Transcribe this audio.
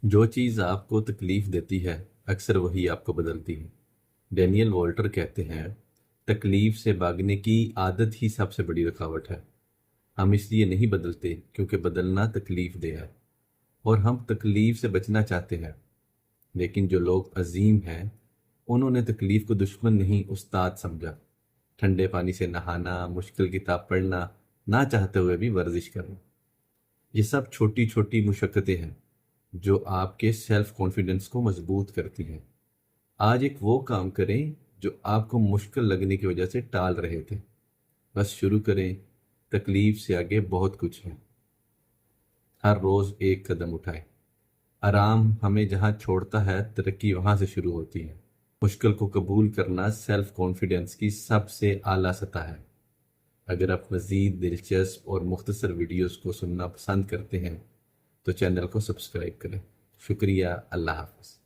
جو چیز آپ کو تکلیف دیتی ہے اکثر وہی آپ کو بدلتی ہے۔ ڈینیل والٹر کہتے ہیں تکلیف سے بھاگنے کی عادت ہی سب سے بڑی رکاوٹ ہے۔ ہم اس لیے نہیں بدلتے کیونکہ بدلنا تکلیف دہ ہے اور ہم تکلیف سے بچنا چاہتے ہیں، لیکن جو لوگ عظیم ہیں انہوں نے تکلیف کو دشمن نہیں استاد سمجھا۔ ٹھنڈے پانی سے نہانا، مشکل کتاب پڑھنا، نہ چاہتے ہوئے بھی ورزش کرنا، یہ سب چھوٹی چھوٹی مشقتیں ہیں جو آپ کے سیلف کانفیڈنس کو مضبوط کرتی ہیں۔ آج ایک وہ کام کریں جو آپ کو مشکل لگنے کی وجہ سے ٹال رہے تھے، بس شروع کریں۔ تکلیف سے آگے بہت کچھ ہے۔ ہر روز ایک قدم اٹھائیں۔ آرام ہمیں جہاں چھوڑتا ہے، ترقی وہاں سے شروع ہوتی ہے۔ مشکل کو قبول کرنا سیلف کانفیڈنس کی سب سے اعلیٰ سطح ہے۔ اگر آپ مزید دلچسپ اور مختصر ویڈیوز کو سننا پسند کرتے ہیں تو چینل کو سبسکرائب کریں۔ شکریہ، اللہ حافظ۔